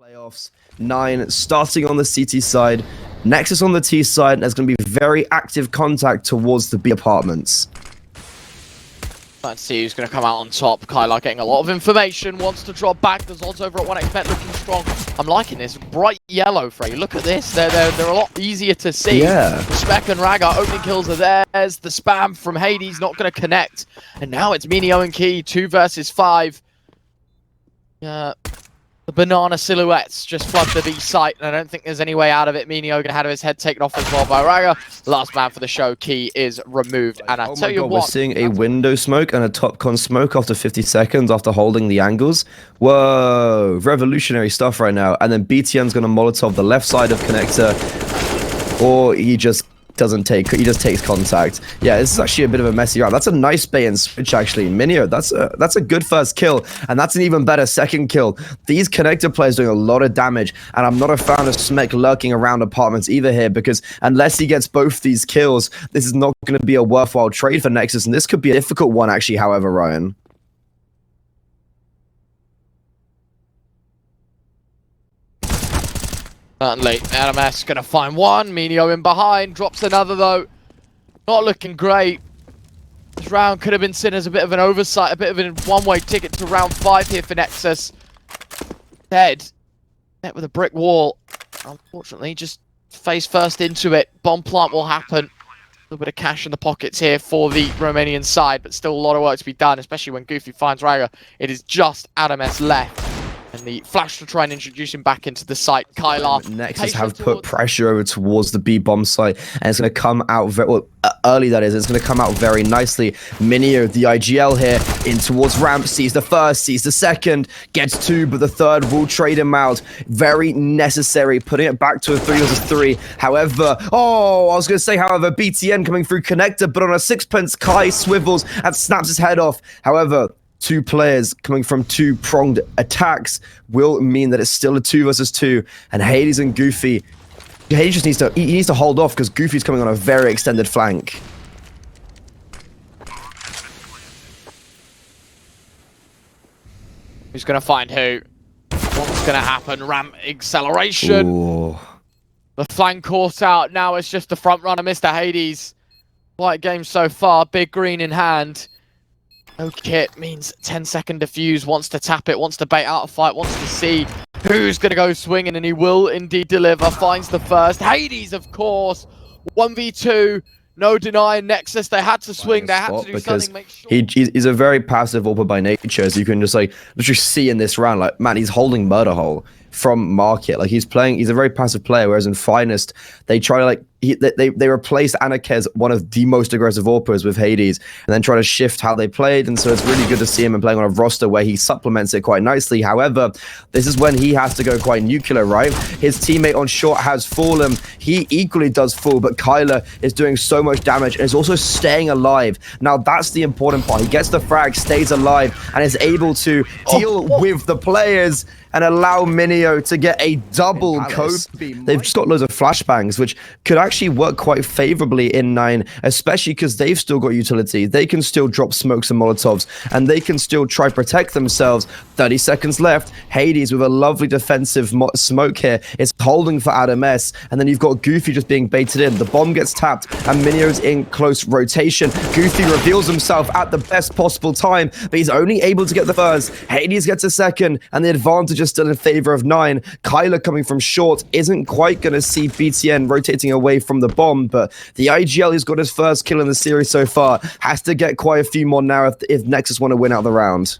Playoffs, 9 starting on the CT side, Nexus on the T side, and there's going to be very active contact towards the B apartments. Let's see who's going to come out on top. Kyla getting a lot of information, wants to drop back. There's odds over at 1xbet looking strong. I'm liking this. Bright yellow, Frey. Look at this. They're a lot easier to see. Yeah. Spec and Raga, opening kills are theirs. The spam from Hades not going to connect. And now it's Minio and Key, 2 versus 5. The banana silhouettes just flood the B site, and I don't think there's any way out of it. Minio going to have his head taken off as well by Raga. Last man for the show, Key, is removed. And I tell you what, we're seeing a window smoke and a top con smoke after 50 seconds after holding the angles. Whoa, revolutionary stuff right now. And then BTN's going to Molotov the left side of connector, or he just takes contact. Yeah, this is actually a bit of a messy round. That's a nice bait and switch, actually. Minio, that's a good first kill, and that's an even better second kill. These connector players doing a lot of damage, and I'm not a fan of Smek lurking around apartments either here, because unless he gets both these kills, this is not going to be a worthwhile trade for Nexus, and this could be a difficult one, actually, however, Ryan. Certainly, LMS going to find one. Minio in behind, drops another though. Not looking great. This round could have been seen as a bit of an oversight, a bit of a one-way ticket to round 5 here for Nexus. Dead. Met with a brick wall. Unfortunately, just face first into it. Bomb plant will happen. A little bit of cash in the pockets here for the Romanian side, but still a lot of work to be done, especially when Goofy finds Raga. It is just Adames left. And the flash to try and introduce him back into the site. Kyla. Nexus have put pressure over towards the B bomb site, and it's going to come out very early. That is, it's going to come out very nicely. Minio, the IGL here, in towards ramp, sees the first, sees the second, gets 2, but the third will trade him out. Very necessary, putting it back to a 3 versus 3. However, however, BTN coming through connector, but on a sixpence, Kai swivels and snaps his head off. However, 2 players coming from 2-pronged attacks will mean that it's still a 2 versus 2, and Hades and Goofy, Hades just needs to hold off because Goofy's coming on a very extended flank. Who's going to find who? What's going to happen? Ramp acceleration. Ooh. The flank caught out. Now it's just the front runner, Mr. Hades. White game so far. Big green in hand. No kit means 10-second defuse, wants to tap it, wants to bait out a fight, wants to see who's going to go swinging, and he will indeed deliver. Finds the first. Hades, of course. 1v2. No denying Nexus. They had to swing. They had to do something. Make sure. He's a very passive AWPer by nature, as you can just like literally see in this round. Like, man, he's holding Murder Hole from market. Like, he's a very passive player, whereas in Finest, they try to like they replaced Anakez, one of the most aggressive AWPers, with Hades, and then try to shift how they played. And so it's really good to see him playing on a roster where he supplements it quite nicely. However, this is when he has to go quite nuclear, right? His teammate on short has fallen. He equally does fall, but Kyla is doing so much damage and is also staying alive. Now that's the important part. He gets the frag, stays alive, and is able to deal with the players and allow Minio to get a double cope. They've just got loads of flashbangs, which could actually work quite favorably in 9, especially because they've still got utility. They can still drop smokes and molotovs, and they can still try protect themselves. 30 seconds left. Hades with a lovely defensive smoke here is holding for Adames, and then you've got Goofy just being baited in. The bomb gets tapped, and Minio's in close rotation. Goofy reveals himself at the best possible time, but he's only able to get the first. Hades gets a second, and the advantage is still in favor of 9. Kyla coming from short isn't quite going to see BTN rotating away from the bomb, but the IGL who's got his first kill in the series so far has to get quite a few more now if Nexus want to win out the round.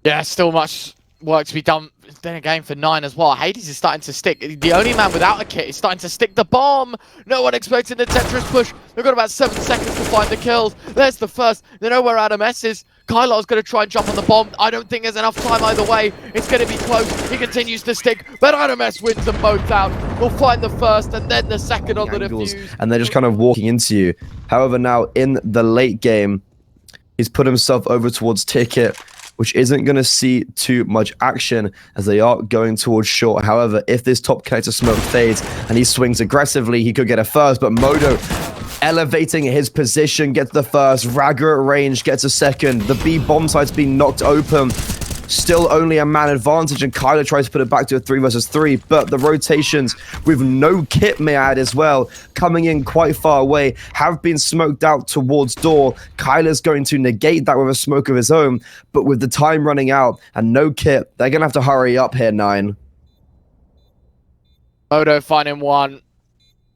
Yeah, still much work to be done then again for 9 as well. Hades is starting to stick. The only man without a kit is starting to stick the bomb. No one expecting the Tetris push. They've got about 7 seconds to find the kills. There's the first. They know where Adames is. Kyla's going to try and jump on the bomb. I don't think there's enough time either way. It's going to be close. He continues to stick, but Adames wins them both out. We'll find the first and then the second on the defuse. And they're just kind of walking into you. However, now in the late game, he's put himself over towards Ticket, which isn't going to see too much action as they are going towards short. However, if this top connector smoke fades and he swings aggressively, he could get a first, but Modo elevating his position, gets the first. Raga at range gets a second. The B bomb site's been knocked open. Still only a man advantage, and Kyler tries to put it back to a 3 versus 3, but the rotations with no kit, may I add as well, coming in quite far away, have been smoked out towards door. Kyler's going to negate that with a smoke of his own, but with the time running out and no kit, they're going to have to hurry up here, 9. Modo finding one.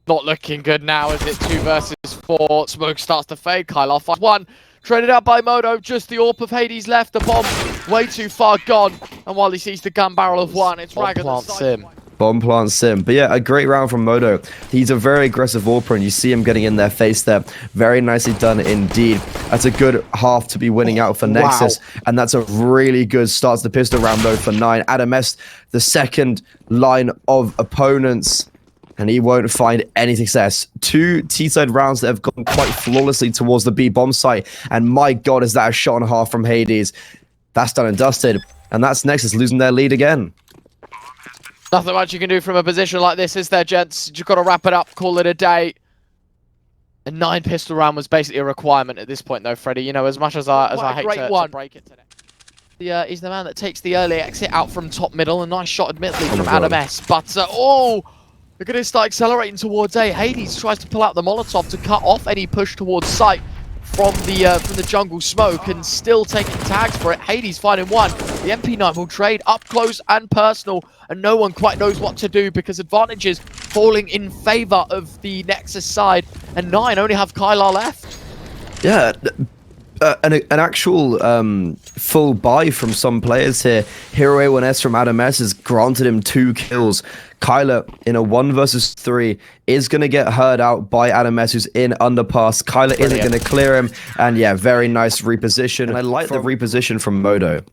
Not looking good now, is it? 2 versus 4. Smoke starts to fade. Kyler finds one. Traded out by Modo. Just the AWP of Hades left. The bomb way too far gone. And while he sees the gun barrel of one, it's Rag on the sim. Bomb plant sim. But yeah, a great round from Modo. He's a very aggressive AWPer, and you see him getting in their face there. Very nicely done indeed. That's a good half to be winning out for Nexus. Wow. And that's a really good start to the pistol round though for 9. Adam S, the second line of opponents, and he won't find any success. 2 T-side rounds that have gone quite flawlessly towards the B bomb site, and my god, is that a shot and a half from Hades. That's done and dusted, and that's Nexus losing their lead again. Nothing much you can do from a position like this, is there, gents? You've got to wrap it up, call it a day. A 9 pistol round was basically a requirement at this point, though, Freddie. You know, as much as I hate to break it today. He's the man that takes the early exit out from top middle. A nice shot, admittedly, from Adam S. But, they're going to start accelerating towards A. Hades tries to pull out the Molotov to cut off any push towards site from the jungle smoke, and still taking tags for it. Hades finding one. The MP9 will trade up close and personal, and no one quite knows what to do because advantages falling in favor of the Nexus side, and 9 only have Kylar left. Yeah. An actual full buy from some players here. Hero A1S from Adam S has granted him 2 kills. Kyler in a 1 versus 3 is going to get heard out by Adam S, who's in underpass. Kyler isn't going to clear him, and yeah, very nice reposition. And I like the reposition from Modo.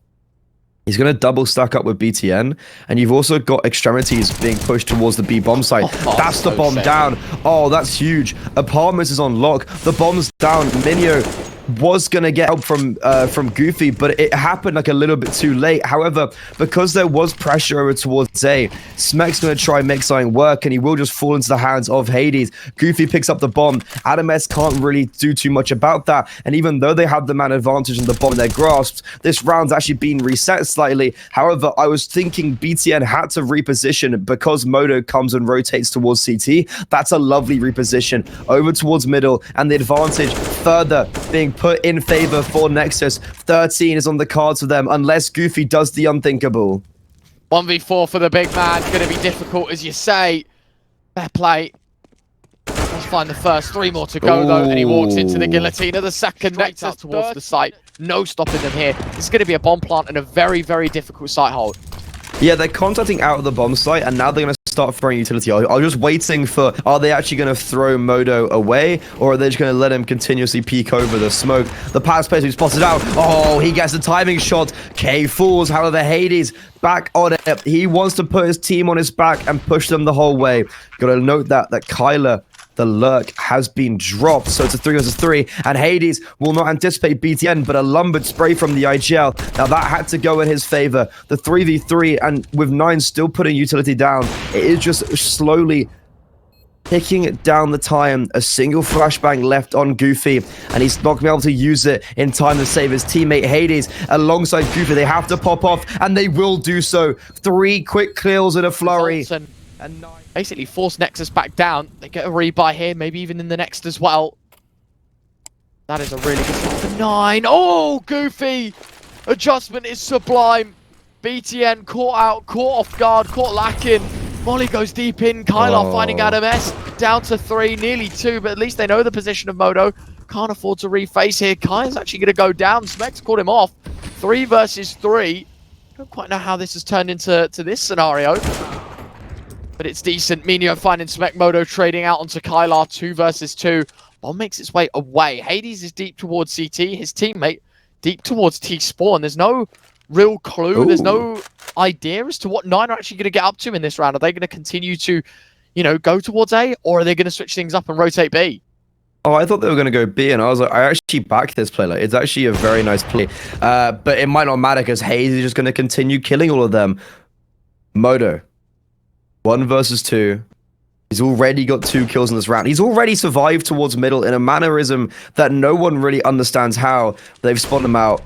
He's going to double stack up with BTN, and you've also got extremities being pushed towards the B bomb site. That's the bomb down. Oh, that's huge. Apartments is on lock. The bomb's down. Minio was going to get help from Goofy, but it happened like a little bit too late. However, because there was pressure over towards A, Smek's going to try and make something work, and he will just fall into the hands of Hades. Goofy picks up the bomb. Adam S can't really do too much about that, and even though they have the man advantage and the bomb in their grasps, this round's actually been reset slightly. However, I was thinking BTN had to reposition because Modo comes and rotates towards CT. That's a lovely reposition over towards middle, and the advantage further being put in favor for Nexus. 13 is on the cards for them unless Goofy does the unthinkable. 1v4 for the big man. Going to be difficult, as you say. Fair play. Let's find the first. 3 more to go, though, and he walks into the guillotine of the second. Nexus towards the site. No stopping them here. This is going to be a bomb plant and a very, very difficult site hold. Yeah, they're contacting out of the bomb site, and now they're going to start throwing utility. I was just waiting for, are they actually going to throw Modo away, or are they just going to let him continuously peek over the smoke? The power space who's spotted out. Oh, he gets the timing shot. K falls. However, Hades back on it. He wants to put his team on his back and push them the whole way. Got to note that Kyler, the lurk, has been dropped, so it's a 3 versus 3, and Hades will not anticipate BTN, but a lumbered spray from the IGL. Now that had to go in his favor. The 3v3, and with 9 still putting utility down, it is just slowly ticking down the time. A single flashbang left on Goofy, and he's not going to be able to use it in time to save his teammate Hades alongside Goofy. They have to pop off, and they will do so. 3 quick kills in a flurry. And 9 basically force Nexus back down. They get a rebuy here, maybe even in the next as well. That is a really good start for 9. Oh, Goofy! Adjustment is sublime. BTN caught out, caught off guard, caught lacking. Molly goes deep in. Kylar finding Adam S. Down to 3, nearly 2, but at least they know the position of Modo. Can't afford to reface here. Kyle's actually going to go down. Smek's caught him off. 3 versus 3. Don't quite know how this has turned into this scenario. But it's decent. Minio finding Smek. Modo trading out onto Kylar. 2 versus 2. Bomb makes its way away. Hades is deep towards CT. His teammate deep towards T-Spawn. There's no real clue. Ooh. There's no idea as to what 9 are actually going to get up to in this round. Are they going to continue to, you know, go towards A, or are they going to switch things up and rotate B? Oh, I thought they were going to go B, and I was like, I actually backed this play. Like, it's actually a very nice play. But it might not matter because Hayes is just going to continue killing all of them. Modo, 1 versus 2. He's already got 2 kills in this round. He's already survived towards middle in a mannerism that no one really understands how. They've spotted him out.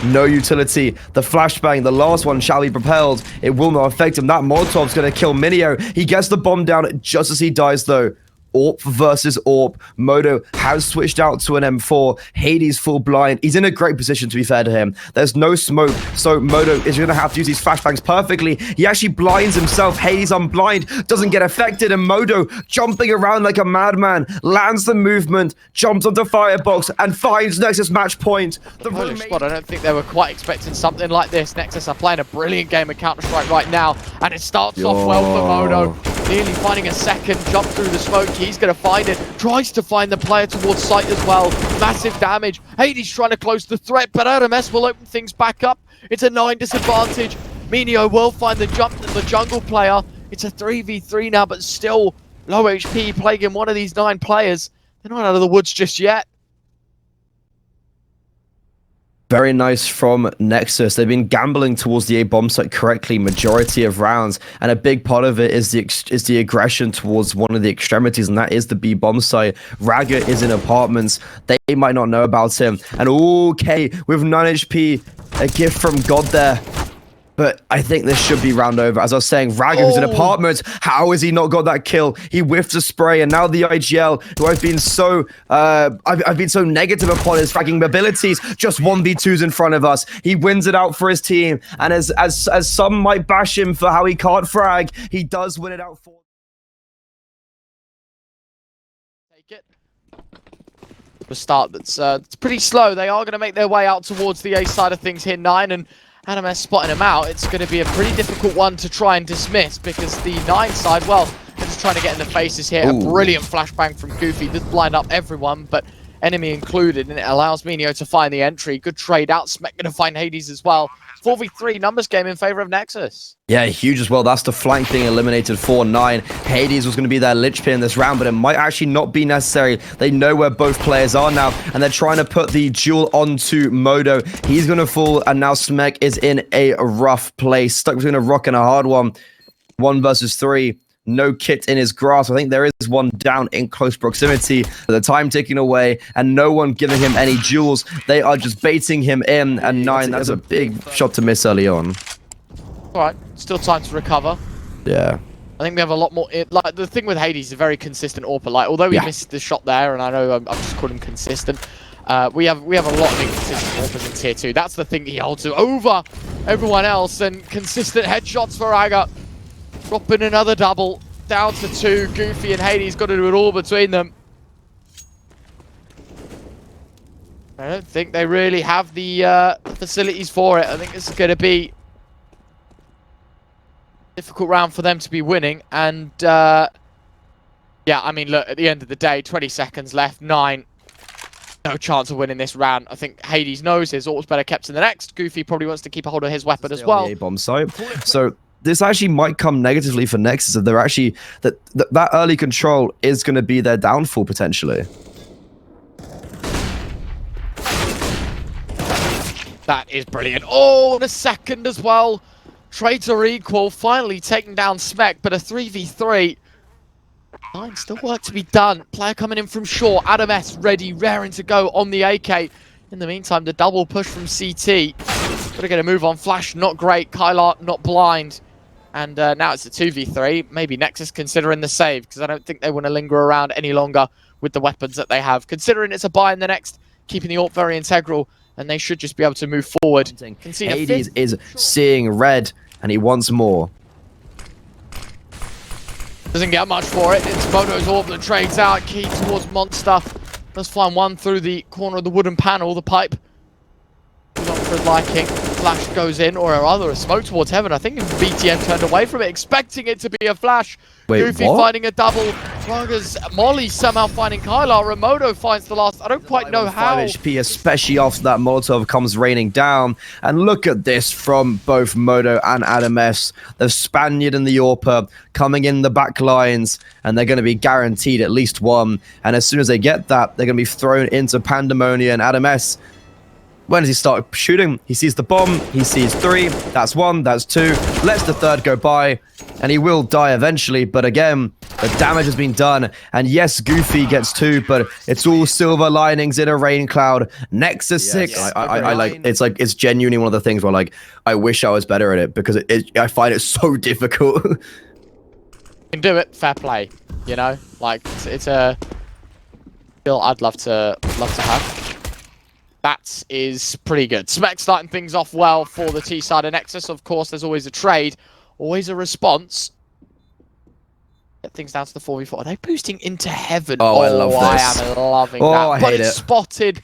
no utility. The flashbang, the last one shall be propelled. It will not affect him. That Molotov's going to kill Minio. He gets the bomb down just as he dies, though. AWP versus AWP. Modo has switched out to an M4. Hades full blind. He's in a great position, to be fair to him. There's no smoke, so Modo is going to have to use these flashbangs perfectly. He actually blinds himself. Hades unblind, doesn't get affected, and Modo, jumping around like a madman, lands the movement, jumps onto Firebox, and finds Nexus match point. The Polish squad, I don't think they were quite expecting something like this. Nexus are playing a brilliant game of Counter-Strike right now, and it starts off well for Modo. Nearly finding a second jump through the smoke. He's going to find it. Tries to find the player towards site as well. Massive damage. Hades trying to close the threat, but RMS will open things back up. It's a 9 disadvantage. Minio will find the jump to the jungle player. It's a 3v3 now, but still low HP plaguing one of these 9 players. They're not out of the woods just yet. Very nice from Nexus. They've been gambling towards the A bomb site correctly majority of rounds, and a big part of it is the aggression towards one of the extremities, and that is the B bomb site. Raga is in apartments. They might not know about him. And okay, with 9 HP, a gift from God there. But I think this should be round over. As I was saying, Raga, who's in apartments, how has he not got that kill? He whiffed a spray, and now the IGL, who I've been so I've been so negative upon his fragging abilities, just 1v2s in front of us. He wins it out for his team, and as some might bash him for how he can't frag, he does win it out for. Take it. The start that's it's pretty slow. They are going to make their way out towards the A side of things here, 9, and RMS spotting him out. It's going to be a pretty difficult one to try and dismiss, because the 9 side, well, they're just trying to get in the faces here. Ooh. A brilliant flashbang from Goofy. Does blind up everyone, but enemy included, and it allows Minio to find the entry. Good trade out. Smek going to find Hades as well. 4v3 numbers game in favor of Nexus. Yeah, huge as well. That's the flank being eliminated for 9. Hades was going to be their linchpin in this round, but it might actually not be necessary. They know where both players are now, and they're trying to put the duel onto Modo. He's going to fall, and now Smek is in a rough place. Stuck between a rock and a hard one. 1 versus 3. No kit in his grasp. I think there is one down in close proximity. The time ticking away, and no one giving him any jewels. They are just baiting him in, and 9, that's a big shot to miss early on. Alright, still time to recover. Yeah. I think we have a lot more... Like, the thing with Hades is a very consistent AWPer. Like, although he missed the shot there, and I know I've just called him consistent, we have a lot of inconsistent AWPers in Tier 2. That's the thing he holds over everyone else, and consistent headshots for Raga. Dropping another double, down to 2. Goofy and Hades got to do it all between them. I don't think they really have the facilities for it. I think this is going to be a difficult round for them to be winning. And yeah, I mean, look, at the end of the day, 20 seconds left, 9. No chance of winning this round. I think Hades knows his AWP's better kept in the next. Goofy probably wants to keep a hold of his weapon as well. A-bomb site. So this actually might come negatively for Nexus if they're actually that early control is going to be their downfall potentially. That is brilliant. Oh, and a second as well. Trades are equal. Finally taking down Smek, but a 3v3. 9 still work to be done. Player coming in from short. Adam S ready, raring to go on the AK. In the meantime, the double push from CT. Gotta get a move on Flash, not great. Kylar, not blind. And now it's a 2v3. Maybe Nexus considering the save, because I don't think they want to linger around any longer with the weapons that they have. Considering it's a buy in the next, keeping the AWP very integral, and they should just be able to move forward. Hades is seeing red, and he wants more. Doesn't get much for it. It's Modo's AWP that trades out. Key towards Monster. Does find one through the corner of the wooden panel, the pipe. Not for his liking. Flash goes in, or rather a smoke towards heaven. I think BTM turned away from it, expecting it to be a flash. Wait, Goofy what? finding a double. Raga's Molly somehow finding Kylar. Remoto finds the last. I don't quite know how. 5 HP, especially after that Molotov comes raining down. And look at this from both Modo and Adam S. The Spaniard and the AWPer coming in the back lines, and they're going to be guaranteed at least one. And as soon as they get that, they're going to be thrown into pandemonium. Adam S, when does he start shooting? He sees the bomb. He sees 3. That's 1. That's 2. Lets the 3rd go by. and he will die eventually, but again, the damage has been done, and yes, Goofy gets 2, but it's all silver linings in a rain cloud. Nexus 6, I like, it's genuinely one of the things where, like, I wish I was better at it, because I find it so difficult. You can do it, fair play, you know? Like, it's a skill I'd love to have. That is pretty good. Smek starting things off well for the T side of Nexus. Of course, there's always a trade, always a response. Get things down to the 4v4. Are they boosting into heaven? Oh, I love this. I am loving that. I hate it. Spotted.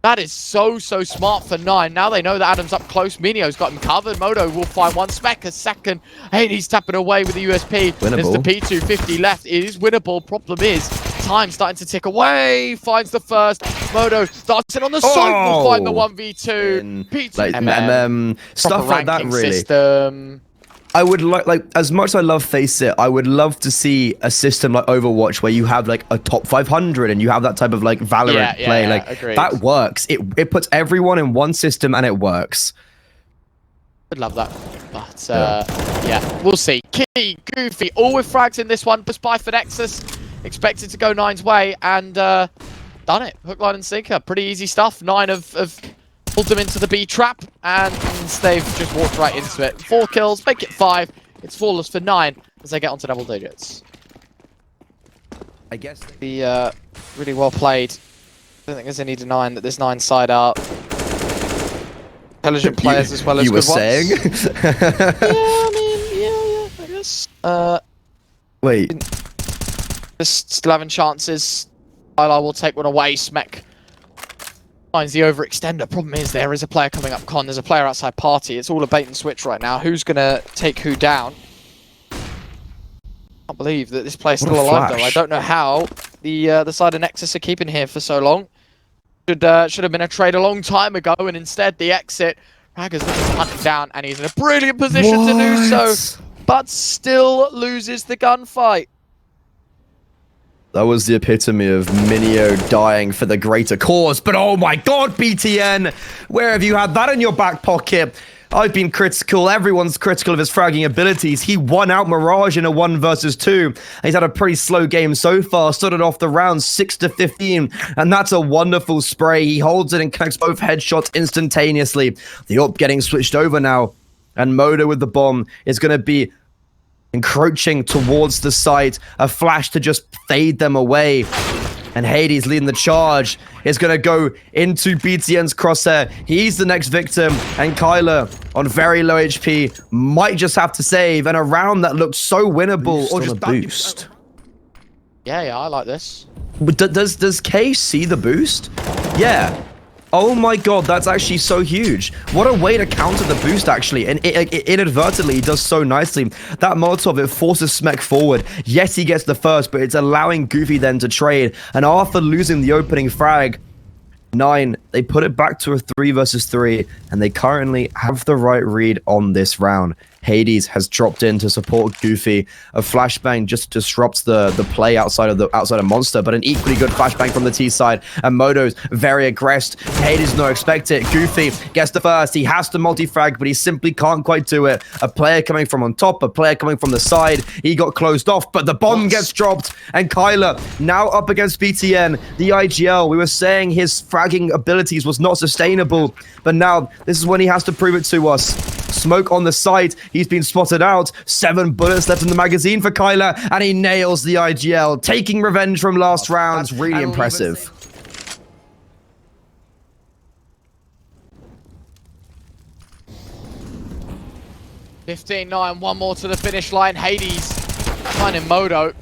That is so smart for 9. Now they know that Adam's up close. Minio's got him covered. Modo will find one. Smek a second. Hades tapping away with the USP. Winnable. There's the P250 left. It is winnable. Problem is, time starting to tick away. Finds the first. Modo starts in on the side. Will find the 1v2. P2 stuff like that, really. System. I would like as much as I love Face It, I would love to see a system like Overwatch where you have like a top 500 and you have that type of like Valorant play. Like agreed. That works. It puts everyone in one system and it works. Would love that, but yeah, we'll see. Key, Goofy, all with frags in this one. Spy for Nexus, expected to go 9's way, and done it. Hook, line, and sinker. Pretty easy stuff. 9 have pulled them into the B trap, and they've just walked right into it. 4 kills, make it 5. It's flawless for 9 as they get onto double digits. I guess the really well played. I don't think there's any denying that this 9 side are intelligent players as well as you good were saying. I guess. Wait. Just still having chances. I will take one away. Smek finds the overextender. Problem is, there is a player coming up con. There's a player outside party. It's all a bait and switch right now. Who's gonna take who down? I can't believe that this player's still alive though. I don't know how the side of Nexus are keeping here for so long. Should have been a trade a long time ago, and instead the exit. Ragger's looking to hunt him down, and he's in a brilliant position to do so, but still loses the gunfight. That was the epitome of Minio dying for the greater cause. But oh my god, BTN! Where have you had that in your back pocket? I've been critical. Everyone's critical of his fragging abilities. He won out Mirage in a 1 versus 2. He's had a pretty slow game so far. Started off the round 6-15. And that's a wonderful spray. He holds it and connects both headshots instantaneously. The AWP getting switched over now. And Modo with the bomb is going to be encroaching towards the site, a flash to just fade them away. And Hades leading the charge is going to go into BTN's crosshair. He's the next victim, and Kyler on very low HP might just have to save. And a round that looked so winnable, Boost or on just a boost. Yeah, I like this. Does K see the boost? Yeah. Oh my god, that's actually so huge. What a way to counter the boost, actually. And it inadvertently does so nicely. That Molotov, it forces Smek forward. Yes, he gets the first, but it's allowing Goofy then to trade. And after losing the opening frag, 9, they put it back to a 3 versus 3, and they currently have the right read on this round. Hades has dropped in to support Goofy. A flashbang just disrupts the play outside of Monster, but an equally good flashbang from the T side. And Modo's very aggressed. Hades no expect it. Goofy gets the first. He has to multi-frag, but he simply can't quite do it. A player coming from on top, a player coming from the side. He got closed off, but the bomb gets dropped. And Kyler now up against BTN. The IGL, we were saying his fragging abilities was not sustainable, but now this is when he has to prove it to us. Smoke on the side. He's been spotted out. 7 bullets left in the magazine for Kyler, and he nails the IGL, taking revenge from last round. That's really impressive. 15-9, one more to the finish line. Hades finding Modo.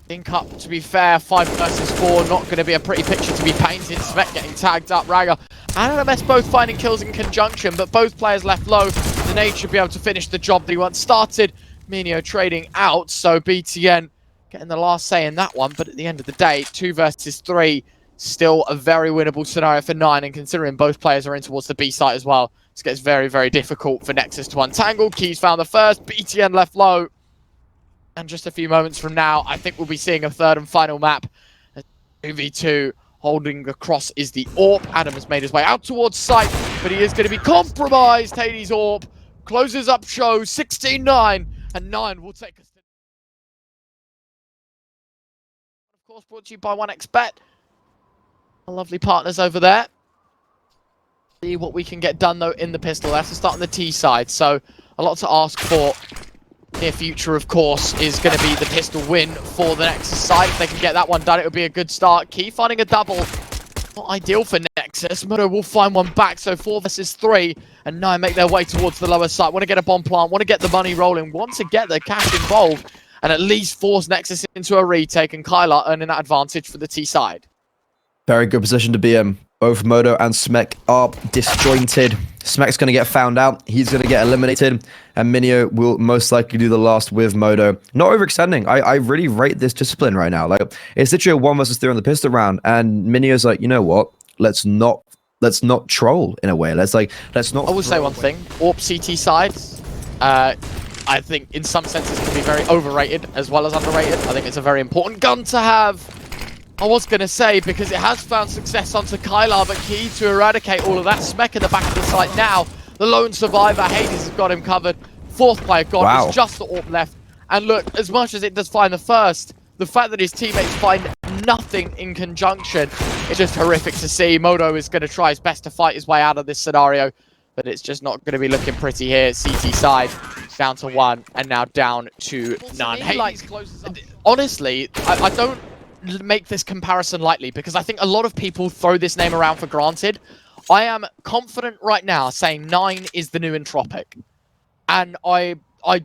Link up, to be fair, 5 versus 4, not going to be a pretty picture to be painted. Smek getting tagged up, Ragger and RMS both finding kills in conjunction, but both players left low. The Nade should be able to finish the job that he once started. Minio trading out, so BTN getting the last say in that one, but at the end of the day, 2 versus 3, still a very winnable scenario for 9, and considering both players are in towards the B site as well, this gets very, very difficult for Nexus to untangle. Keys found the first, BTN left low. And just a few moments from now, I think we'll be seeing a third and final map. 2v2, holding the cross is the AWP. Adam has made his way out towards site, but he is going to be compromised. Hades AWP closes up show, 16-9. And 9 will take us to... Of course, brought to you by 1xBet. Our lovely partners over there. See what we can get done, though, in the pistol. That's to start on the T side, so a lot to ask for. Near future, of course, is going to be the pistol win for the Nexus side. If they can get that one done, it would be a good start. Key finding a double. Not ideal for Nexus. Moto will find one back, so 4 versus 3. And 9 make their way towards the lower side. Want to get a bomb plant, want to get the money rolling, want to get the cash involved, and at least force Nexus into a retake, and Kyla earning that advantage for the T side. Very good position to be in. Both Moto and Smek are disjointed. Smek's going to get found out. He's going to get eliminated. And Minio will most likely do the last with Moto. Not overextending. I really rate this discipline right now. Like, it's literally a 1 versus 3 on the pistol round. And Minio's like, you know what? Let's not troll in a way. Let's not. I will say one thing. AWP CT side, I think in some senses can be very overrated as well as underrated. I think it's a very important gun to have. I was going to say, because it has found success onto Kyla, but key to eradicate all of that. Smek in the back of the site now. The lone survivor, Hades, has got him covered. 4th player gone. Wow. It's just the AWP left. And look, as much as it does find the first, the fact that his teammates find nothing in conjunction, it's just horrific to see. Moto is going to try his best to fight his way out of this scenario, but it's just not going to be looking pretty here. CT side down to 1, and now down to none. Hades closes up. Honestly, I don't make this comparison lightly, because I think a lot of people throw this name around for granted. I am confident right now saying 9 is the new Entropic. And I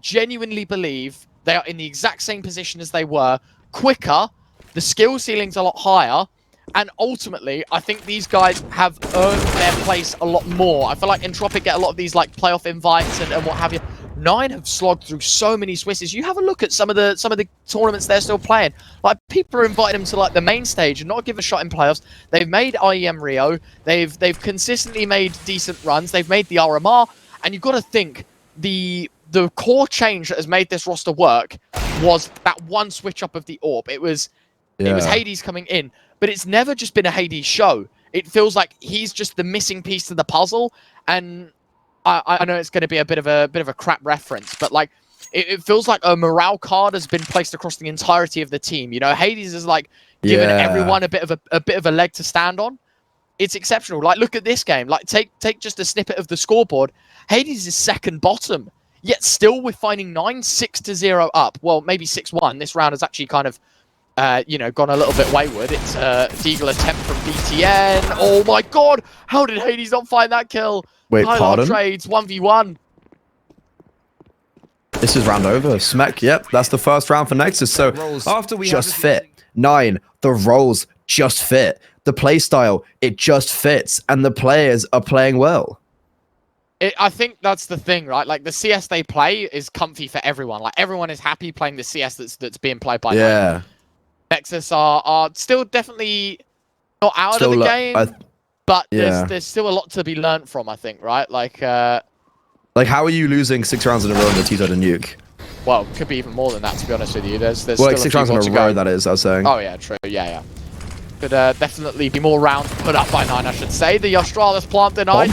genuinely believe they are in the exact same position as they were, quicker, the skill ceiling's a lot higher, and ultimately, I think these guys have earned their place a lot more. I feel like Entropic get a lot of these like playoff invites and what have you. 9 have slogged through so many Swisses. You have a look at some of the tournaments they're still playing. Like, people are inviting them to like the main stage and not give a shot in playoffs. They've made IEM Rio. They've consistently made decent runs. They've made the RMR, and you've got to think the core change that has made this roster work was that one switch up of the AWP. It was Hades coming in, but it's never just been a Hades show. It feels like he's just the missing piece to the puzzle, and I know it's going to be a bit of a crap reference, but like it feels like a morale card has been placed across the entirety of the team. You know, Hades is like giving everyone a bit of a leg to stand on. It's exceptional. Like, look at this game. Like, take just a snippet of the scoreboard. Hades is second bottom, yet still we're finding 9 6-0 up. Well, maybe 6-1. This round has actually kind of you know, gone a little bit wayward. It's a Deagle attempt from BTN. Oh my god! How did Hades not find that kill? Wait, pardon? Trades, 1v1. This is round over. Smek, yep, that's the first round for Nexus. So after we just fit. 9, the roles just fit. The play style, it just fits. And the players are playing well. I think that's the thing, right? Like, the CS they play is comfy for everyone. Like, everyone is happy playing the CS that's being played by them. Nexus are still definitely not out of the game. But there's still a lot to be learned from, I think, right? Like, how are you losing 6 rounds in a row in the T-side and Nuke? Well, could be even more than that, to be honest with you. There's well, still like 6 rounds in a row, that is, I was saying. Oh, yeah, true. Yeah. Could definitely be more rounds put up by 9, I should say. The Australis plant denied.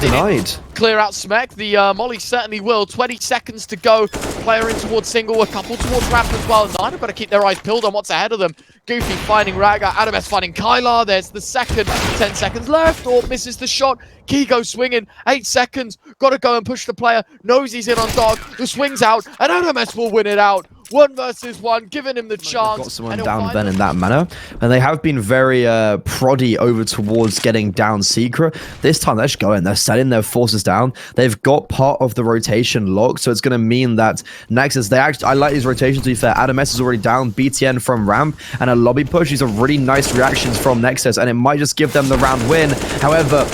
Clear out Smek. The Molly certainly will. 20 seconds to go. Player in towards single, a couple towards ramp as well. 9 have got to keep their eyes peeled on what's ahead of them. Goofy finding Raga. Adames finding Kyla. There's the second. 10 seconds left. Or misses the shot. Key goes swinging. 8 seconds. Got to go and push the player. Knows he's in on dog. The swing's out. And Adames will win it out. 1 versus 1, giving him the chance. Got someone down then in that manner, and they have been very proddy over towards getting down Secret. This time they're just going, they're setting their forces down. They've got part of the rotation locked, so it's going to mean that Nexus, I like these rotations to be fair. Adames is already down, BTN from ramp, and a lobby push. These are really nice reactions from Nexus, and it might just give them the round win. However,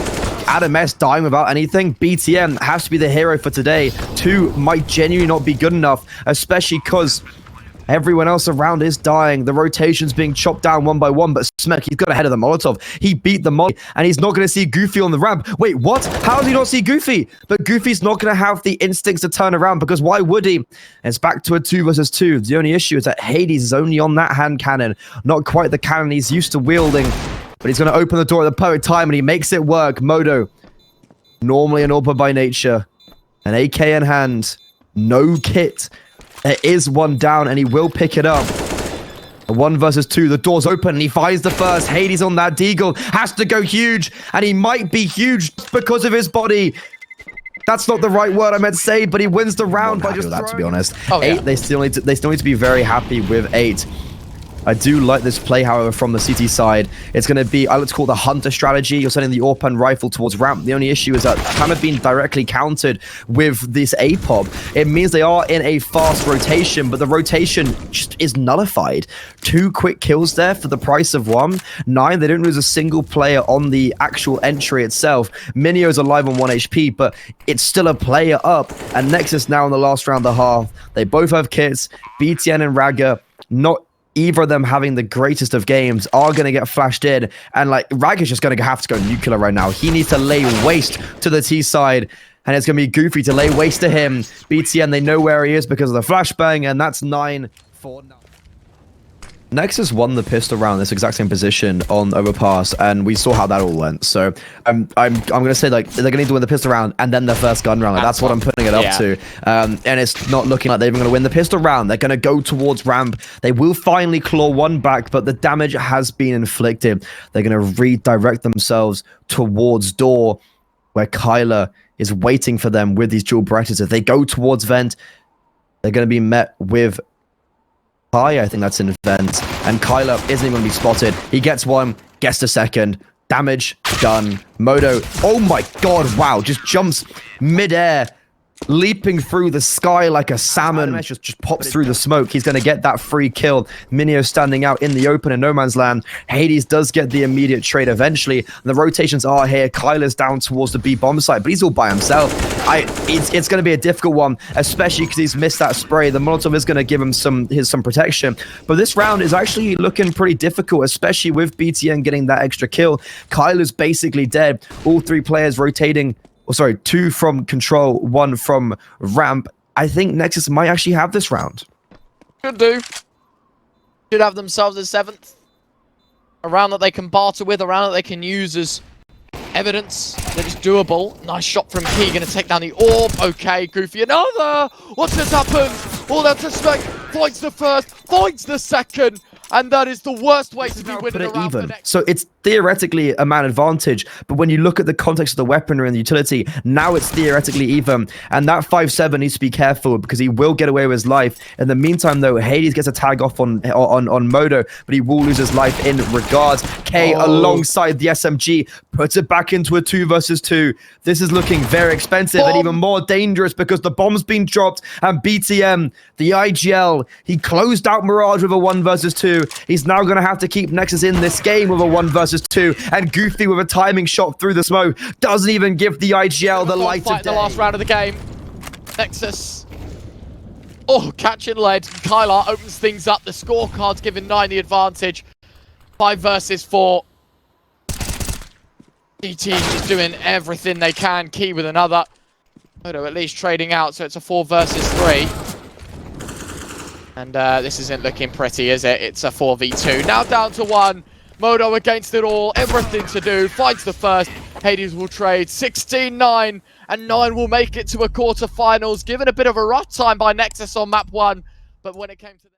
Adames dying without anything. BTN has to be the hero for today. 2 might genuinely not be good enough, especially because everyone else around is dying. The rotation's being chopped down one by one, but Smek, he's got ahead of the Molotov. He beat the Molly, and he's not going to see Goofy on the ramp. Wait, what? How does he not see Goofy? But Goofy's not going to have the instincts to turn around, because why would he? And it's back to a 2 versus 2. The only issue is that Hades is only on that hand cannon. Not quite the cannon he's used to wielding. But he's going to open the door at the perfect time, and he makes it work. Moto, normally an AWPer by nature. An AK in hand. No kit. There is one down, and he will pick it up. A 1 versus 2, the door's open, and he finds the first. Hades on that deagle, has to go huge, and he might be huge because of his body. That's not the right word I meant to say, but he wins the round by just that, to be honest. Oh, 8, yeah. They still need to be very happy with 8. I do like this play, however, from the CT side. It's going to be, let's call it the hunter strategy. You're sending the AWP rifle towards ramp. The only issue is that kind of being directly countered with this APOP. It means they are in a fast rotation, but the rotation just is nullified. 2 quick kills there for the price of 1. 9, they don't lose a single player on the actual entry itself. Minio's alive on 1 HP, but it's still a player up. And Nexus now in the last round and a half. They both have kits. BTN and Raga, not either of them having the greatest of games, are going to get flashed in, and like Rag is just going to have to go nuclear right now. He needs to lay waste to the T side, and it's going to be Goofy to lay waste to him. BTN, they know where he is because of the flashbang, and that's 9 for 9. Nexus won the pistol round, this exact same position on Overpass, and we saw how that all went. So I'm gonna say, like, they're gonna need to win the pistol round and then the first gun round. Like, that's what I'm putting it up to. And it's not looking like they're even gonna win the pistol round. They're gonna go towards ramp. They will finally claw 1 back, but the damage has been inflicted. They're gonna redirect themselves towards door, where Kyler is waiting for them with these dual Berettas. If they go towards vent, they're gonna be met with I think that's in vent, and Kyler isn't even going to be spotted. He gets 1, gets the second. Damage done. Modo, oh my god, wow, just jumps mid-air, leaping through the sky like a salmon. Just pops through the smoke. He's going to get that free kill. Minio standing out in the open in no man's land. Hades does get the immediate trade eventually. The rotations are here. Kyler's down towards the B bomb site, but he's all by himself. It's going to be a difficult one, especially because he's missed that spray. The Molotov is going to give him some protection. But this round is actually looking pretty difficult, especially with BTN getting that extra kill. Kyler's basically dead. All 3 players rotating. Oh, sorry, 2 from control, 1 from ramp. I think Nexus might actually have this round. Should do. Should have themselves a 7th. A round that they can barter with, a round that they can use as evidence that it's doable. Nice shot from Key, gonna take down the orb. Okay, Goofy, another! What's just happened? All that respect, finds the first, finds the second. And that is the worst way to be winning a round even. So it's theoretically a man advantage, but when you look at the context of the weaponry and the utility, now it's theoretically even. And that 5-7 needs to be careful because he will get away with his life. In the meantime, though, Hades gets a tag off on Modo, but he will lose his life in regards. K alongside the SMG puts it back into a 2 versus 2. This is looking very expensive and even more dangerous because the bomb's been dropped, and BTM, the IGL, he closed out Mirage with a 1 versus 2. He's now going to have to keep Nexus in this game with a 1 versus 2, and Goofy with a timing shot through the smoke doesn't even give the IGL the light of day. The last round of the game. Nexus. Oh, catch and lead. Kylar opens things up. The scorecard's giving 9 the advantage. 5 versus 4. CT just doing everything they can. Key with another. Modo at least trading out, so it's a 4 versus 3. And this isn't looking pretty, is it? It's a 4v2. Now down to 1. Modo against it all. Everything to do. Finds the first. Hades will trade 16-9. And 9 will make it to a quarterfinals. Given a bit of a rough time by Nexus on map 1. But when it came to...